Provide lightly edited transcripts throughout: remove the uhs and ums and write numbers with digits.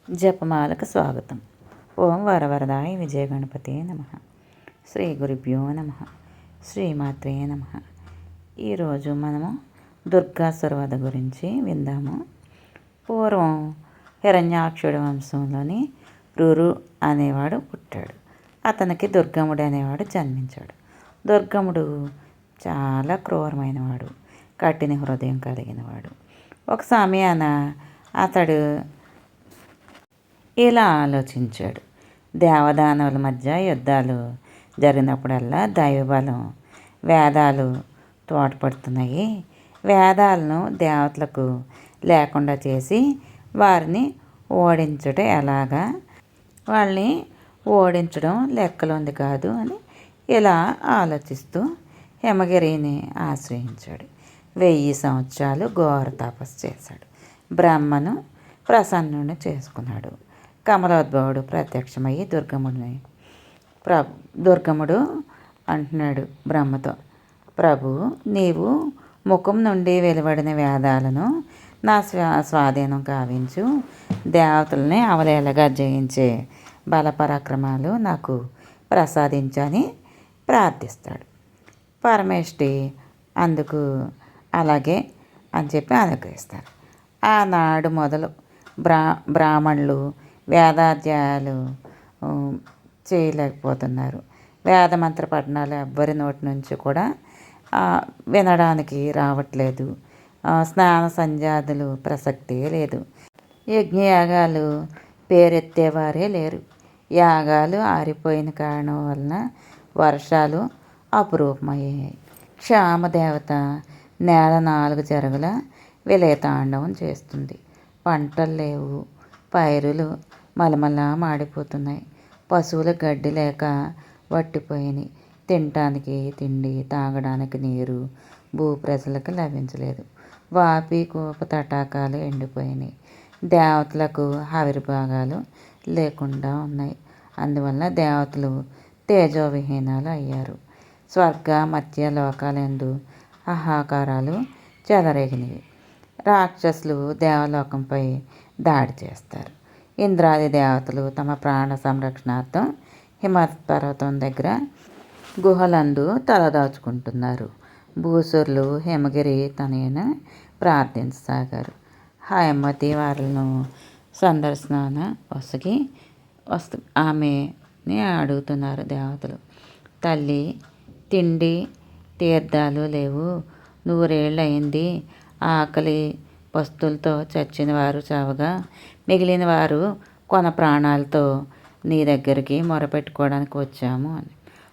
జపమాలకు స్వాగతం. ఓం వరవరదాయ విజయ గణపతే నమః. శ్రీ గురుభ్యో నమః. శ్రీమాత్రే నమః. ఈరోజు మనము దుర్గాసుర వధ గురించి విందాము. పూర్వం హిరణ్యాక్షుడి వంశంలోని రురు అనేవాడు పుట్టాడు. అతనికి దుర్గముడు అనేవాడు జన్మించాడు. దుర్గముడు చాలా క్రూరమైనవాడు, కఠిన హృదయం కలిగినవాడు. ఒక సమయాన అతడు ఇలా ఆలోచించాడు. దేవదానవుల మధ్య యుద్ధాలు జరిగినప్పుడల్లా దైవబలం, వేదాలు తోడ్పడుతున్నాయి. వేదాలను దేవతలకు లేకుండా చేసి వారిని ఓడించడం ఎలాగా, వాళ్ళని ఓడించడం లెక్కలోంది కాదు అని ఇలా ఆలోచిస్తూ హిమగిరిని ఆశ్రయించాడు. 1000 సంవత్సరాలు ఘోర తపస్సు చేశాడు. బ్రహ్మను ప్రసన్నుని చేసుకున్నాడు. కమలోద్భవుడు ప్రత్యక్షమయ్యి దుర్గముడు అంటున్నాడు బ్రహ్మతో, ప్రభు, నీవు ముఖం నుండి వెలువడిన వేదాలను నా స్వాధీనం కావించు, దేవతల్ని అవలేలగా జయించే బలపరాక్రమాలు నాకు ప్రసాదించని ప్రార్థిస్తాడు. పరమేష్ఠి అందుకు అలాగే అని చెప్పి అనుగ్రహిస్తారు. ఆనాడు మొదలు బ్రాహ్మణులు వేదాధ్యాయాలు చేయలేకపోతున్నారు. వేదమంత్ర పఠనాలు ఎవ్వరి నోటి నుంచి కూడా వినడానికి రావట్లేదు. స్నాన సంధ్యాదులు ప్రసక్తే లేదు. యజ్ఞయాగాలు పేరెత్తేవారే లేరు. యాగాలు ఆరిపోయిన కారణం వలన వర్షాలు అపురూపమయ్యాయి. క్షామదేవత నేల 4 జరగుల విలయతాండవం చేస్తుంది. పంటలు లేవు. పైరులు మలమల మాడిపోతున్నాయి. పశువుల గడ్డి లేక వట్టిపోయినాయి. తినటానికి తిండి, తాగడానికి నీరు భూప్రజలకు లభించలేదు. వాపి కూప తటాకాలు ఎండిపోయినాయి. దేవతలకు ఆవిర్భాగాలు లేకుండా ఉన్నాయి. అందువల్ల దేవతలు తేజోవిహీనాలు అయ్యారు. స్వర్గ మధ్య లోకాలందు ఆహాకారాలు చెలరేగినవి. రాక్షసులు దేవలోకంపై దాడి చేస్తారు. ఇంద్రాది దేవతలు తమ ప్రాణ సంరక్షణార్థం హిమపర్వతం దగ్గర గుహలందు తలదాచుకుంటున్నారు. భూసురులు హిమగిరి తనయున ప్రార్థించసాగారు. హయమతి వారిను సందర్శన ఆమెని అడుగుతున్నారు దేవతలు. తల్లి, తిండి తీర్థాలు లేవు. 100 ఏళ్ళు అయింది. ఆకలి పస్తులతో చచ్చిన వారు చావగా మిగిలిన వారు కొన ప్రాణాలతో నీ దగ్గరికి మొరపెట్టుకోవడానికి వచ్చాము అని.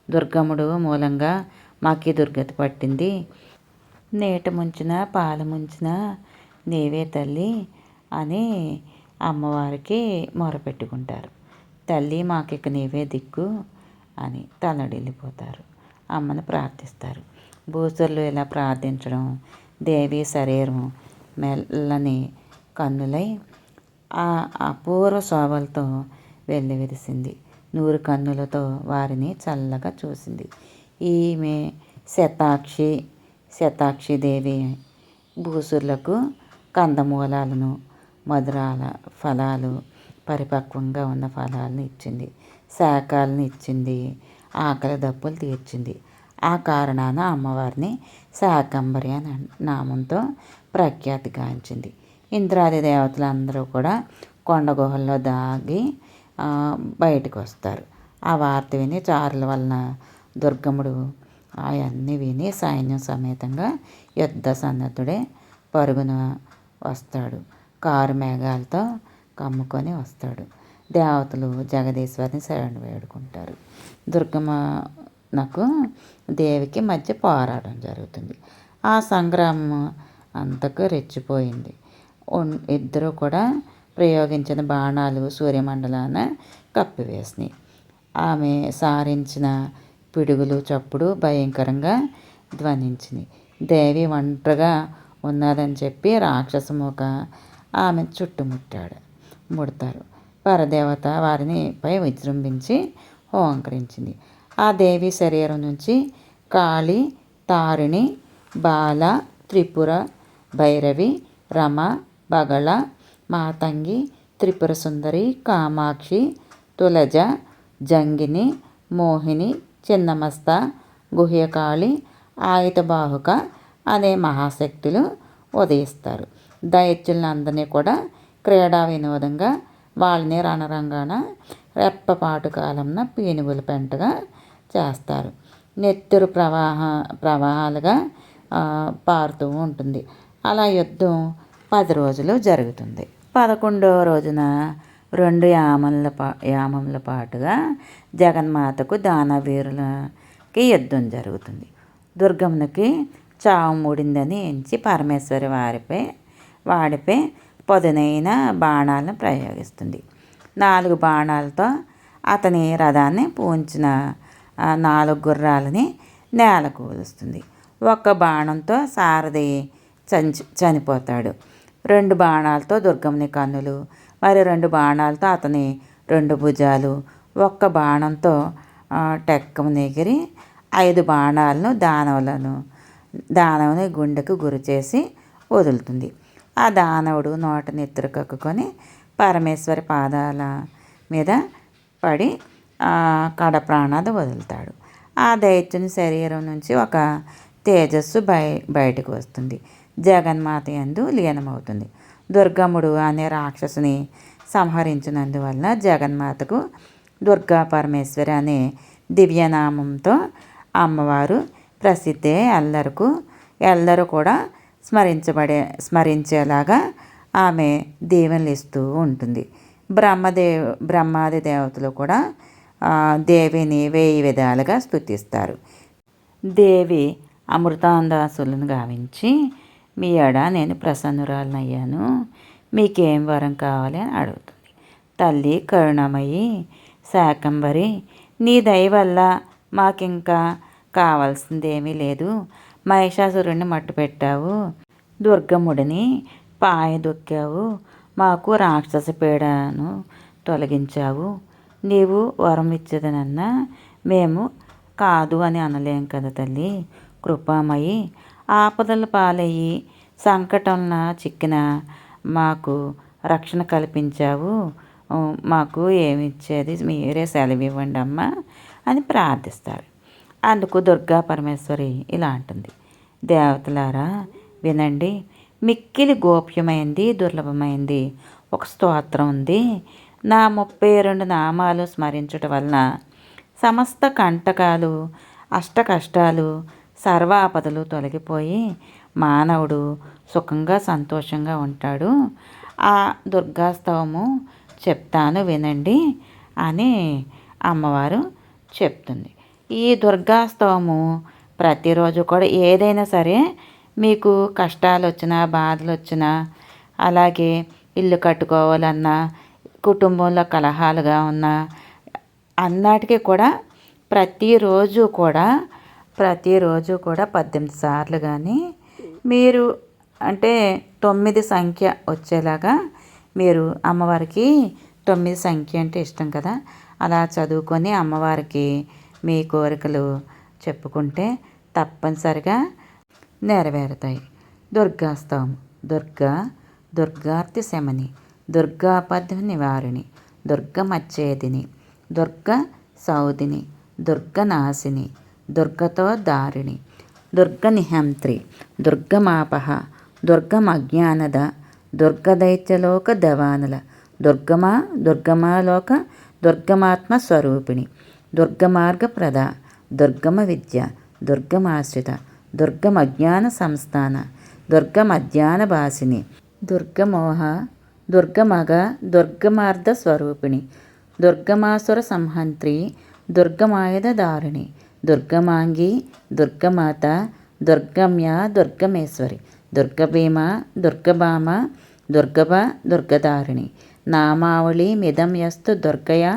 దుర్గముడు మూలంగా మాకు ఈ దుర్గతి పట్టింది. నీట ముంచిన పాలు ముంచిన నీవే తల్లి అని అమ్మవారికి మొరపెట్టుకుంటారు. తల్లి, మాకిక నీవే దిక్కు అని తల్లడిల్లిపోతారు. అమ్మను ప్రార్థిస్తారు. భూసురులు ఇలా ప్రార్థించడం దేవి శరీరం మెల్లని కన్నులై ఆ అపూర్వ శోభలతో వెల్లివిరిసింది. 100 కన్నులతో వారిని చల్లగా చూసింది. ఈమె శతాక్షి దేవి భూసురులకు కందమూలాలను, మధురాల ఫలాలు, పరిపక్వంగా ఉన్న ఫలాలను ఇచ్చింది. శాకాలను ఇచ్చింది. ఆకలి దప్పులు తీర్చింది. ఆ కారణాన అమ్మవారిని శాకంబరి అనే నామంతో ప్రఖ్యాతిగాంచింది. ఇంద్రాది దేవతలందరూ కూడా కొండ గుహల్లో దాగి బయటకు వస్తారు. ఆ వార్త విని చారుల వలన దుర్గముడు అవన్నీ విని సైన్యం సమేతంగా యుద్ధ సన్నద్ధుడే పరుగున వస్తాడు. కారు మేఘాలతో కమ్ముకొని వస్తాడు. దేవతలు జగదీశ్వరిని శరణు వేడుకుంటారు. దుర్గమ్మకు దేవికి మధ్య పోరాటం జరుగుతుంది. ఆ సంగ్రామం అంతకు రెచ్చిపోయింది. ఇద్దరు కూడా ప్రయోగించిన బాణాలు సూర్యమండలాన కప్పివేసినాయి. ఆమె సారించిన పిడుగులు చప్పుడు భయంకరంగా ధ్వనించింది. దేవి ఒంటరిగా ఉన్నదని చెప్పి రాక్షసముఖ ఆమె ముడతారు. పరదేవత వారిని పై విజృంభించి హోంకరించింది. ఆ దేవి శరీరం నుంచి కాళి, తారిణి, బాల, త్రిపుర, భైరవి, రమ, బగళ, మాతంగి, త్రిపుర సుందరి, కామాక్షి, తులజ, జంగిని, మోహిని, చిన్నమస్త, గుహ్యకాళి, ఆయుధబాహుక అనే మహాశక్తులు ఉదయిస్తారు. దైత్యులందరినీ కూడా క్రీడా వినోదంగా వాళ్ళని రణరంగాన రెప్పపాటు కాలంన పీనుగుల పెంటగా చేస్తారు. నెత్తురు ప్రవాహాలుగా పారుతూ ఉంటుంది. అలా యుద్ధం 10 రోజులు జరుగుతుంది. 11వ రోజున 2 యామముల పాటుగా జగన్మాతకు దానవీరులకి యుద్ధం జరుగుతుంది. దుర్గమ్మకి చావు మూడిందని ఎంచి పరమేశ్వరి వాడిపై పదునైన బాణాలను ప్రయోగిస్తుంది. 4 బాణాలతో అతని రథాన్ని పూంచిన 4 గుర్రాలని నేల కూలుస్తుంది. 1 బాణంతో సారథి చనిపోతాడు. 2 బాణాలతో దుర్గమ్మని కన్నులు, మరి 2 బాణాలతో అతని 2 భుజాలు, 1 బాణంతో టెక్కము ఎగిరి 5 బాణాలను దానవుని గుండెకు గురి చేసి వదులుతుంది. ఆ దానవుడు నోట నెత్తురు కక్కుకొని పరమేశ్వరి పాదాల మీద పడి కడ ప్రాణాలు వదులుతాడు. ఆ దైత్యుని శరీరం నుంచి ఒక తేజస్సు బయటకు వస్తుంది. జగన్మాత యందు లీనమవుతుంది. దుర్గముడు అనే రాక్షసుని సంహరించినందువల్ల జగన్మాతకు దుర్గా పరమేశ్వరి అనే దివ్యనామంతో అమ్మవారు ప్రసిద్ధి. ఎల్లరూ కూడా స్మరించేలాగా ఆమె దీవెనలు ఇస్తూ ఉంటుంది. బ్రహ్మాది దేవతలు కూడా దేవిని 1000 విధాలుగా స్తుతిస్తారు. దేవి అమృతాందాసులను గావించి, మీ ఎడ నేను ప్రసన్నురాలనయ్యాను, మీకేం వరం కావాలి అని అడుగుతుంది. తల్లి కరుణమయి శాకంబరి, నీ దయ వల్ల మాకింకా కావాల్సిందేమీ లేదు. మహిషాసురుడిని మట్టుపెట్టావు, దుర్గముడిని పాయదొక్కావు, మాకు రాక్షస పీడను తొలగించావు. నీవు వరం ఇచ్చేదనన్నా మేము కాదు అని అనలేం కదా తల్లి. కృపామయి, ఆపదల పాలయ్యి సంకటంలో చిక్కిన మాకు రక్షణ కల్పించావు. మాకు ఏమిచ్చేది మీరే సెలవివ్వండి అమ్మా అని ప్రార్థిస్తారు. అందుకు దుర్గా పరమేశ్వరి ఇలా అంటుంది. దేవతలారా వినండి, మిక్కిలి గోప్యమైంది, దుర్లభమైంది ఒక స్తోత్రం ఉంది. నా 32 నామాలు స్మరించుట వలన సమస్త కంటకాలు, అష్టకష్టాలు, సర్వాపదలు తొలగిపోయి మానవుడు సుఖంగా సంతోషంగా ఉంటాడు. ఆ దుర్గాస్తవము చెప్తాను వినండి అని అమ్మవారు చెప్తుంది. ఈ దుర్గాస్తవము ప్రతిరోజు కూడా ఏదైనా సరే మీకు కష్టాలు వచ్చినా, బాధలు వచ్చినా, అలాగే ఇల్లు కట్టుకోవాలన్నా, కుటుంబంలో కలహాలుగా ఉన్నా, అన్నిటికీ కూడా ప్రతిరోజు కూడా 18 సార్లు కానీ మీరు అంటే 9 సంఖ్య వచ్చేలాగా మీరు అమ్మవారికి 9 సంఖ్య అంటే ఇష్టం కదా, అలా చదువుకొని అమ్మవారికి మీ కోరికలు చెప్పుకుంటే తప్పనిసరిగా నెరవేరుతాయి. దుర్గాస్తవం. దుర్గార్తి శమని, దుర్గాపద్మ నివారిణి, దుర్గమచ్చేదిని, దుర్గ సౌదిని, దుర్గనాశిని, దుర్గతో దారిణి, దుర్గనిహంత్రి, దుర్గమాపహ, దుర్గమజ్ఞానద, దుర్గదైత్యలోక దవానల, దుర్గమాలోక దుర్గమాత్మ స్వరూపిణి, దుర్గమార్గప్రద, దుర్గమ విద్య, దుర్గమాశ్రిత, దుర్గమజ్ఞాన సంస్థాన, దుర్గమధ్యాన భాసిని, దుర్గమోహ, దుర్గమగ, దుర్గమార్ధ స్వరూపిణి, దుర్గమాసుర సంహంత్రి, దుర్గమాయుధ దారిణి, దుర్గమాంగి, దుర్గమాత, దుర్గమ్య, దుర్గమేశ్వరి, దుర్గభీమ, దుర్గభామ, దుర్గభ, దుర్గదారిణి. నామావళి మిదం యస్తు దుర్గయా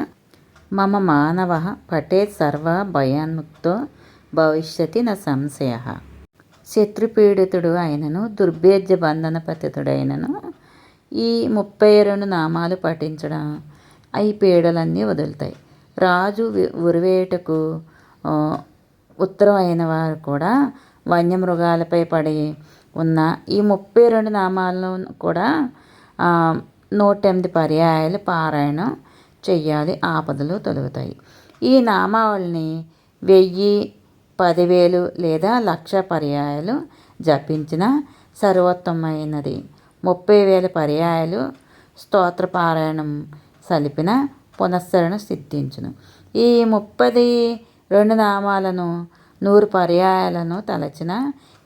మమ మానవ పఠేత్ సర్వ భయాన్ముక్తో భవిష్యతి న సంశయ. శత్రుపీడితుడు అయినను, దుర్భేద్య బంధన పతితుడైనను ఈ 32 నామాలు పఠించడం ఈ పీడలన్నీ వదులుతాయి. రాజు ఉరివేటకు ఉత్తరం అయిన వారు కూడా వన్యమృగాలపై పడి ఉన్న ఈ 32 నామాలను కూడా 108 పర్యాయాలు పారాయణం చెయ్యాలి. ఆపదలు తొలగుతాయి. ఈ నామావళిని 1000, 10,000 లేదా 1,00,000 పర్యాయాలు జపించిన సర్వోత్తమైనది. 30,000 పర్యాయాలు స్తోత్ర పారాయణం సలిపిన పునశ్చరణ సిద్ధించును. ఈ 32 నామాలను 100 పర్యాయాలను తలచిన,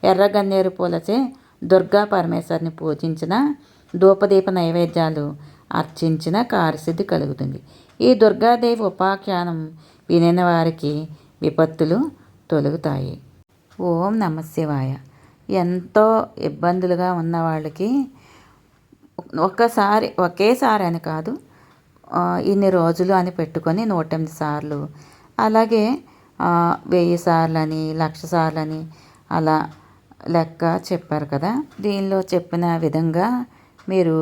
ఎర్రగన్నేరు పూలచే దుర్గా పరమేశ్వరిని పూజించిన, ధూపదీప నైవేద్యాలు అర్చించిన కార్యసిద్ధి కలుగుతుంది. ఈ దుర్గాదేవి ఉపాఖ్యానం వినిన వారికి విపత్తులు తొలగుతాయి. ఓం నమః శివాయ. ఎంతో ఇబ్బందులుగా ఉన్న వాళ్ళకి ఒకేసారి అని కాదు, ఇన్ని రోజులు అని పెట్టుకొని 108 సార్లు, అలాగే 1000 సార్లని, 1,00,000 సార్లని అలా లెక్క చెప్పారు కదా. దీనిలో చెప్పిన విధంగా మీరు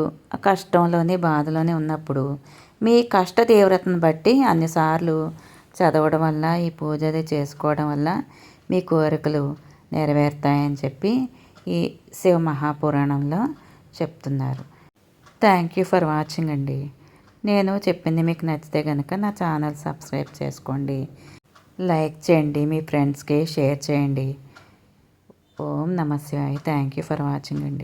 కష్టంలోని బాధలోనే ఉన్నప్పుడు మీ కష్ట తీవ్రతను బట్టి అన్నిసార్లు చదవడం వల్ల, ఈ పూజ అది చేసుకోవడం వల్ల మీ కోరికలు నెరవేరుతాయని చెప్పి ఈ శివ మహాపురాణంలో చెప్తున్నారు. థ్యాంక్ యూ ఫర్ వాచింగ్ అండి. నేను చెప్పింది మీకు నచ్చితే కనుక నా ఛానల్ సబ్స్క్రైబ్ చేసుకోండి, లైక్ చేయండి, మీ ఫ్రెండ్స్కి షేర్ చేయండి. ఓం నమః శివాయ. థ్యాంక్ యూ ఫర్ వాచింగ్ అండి.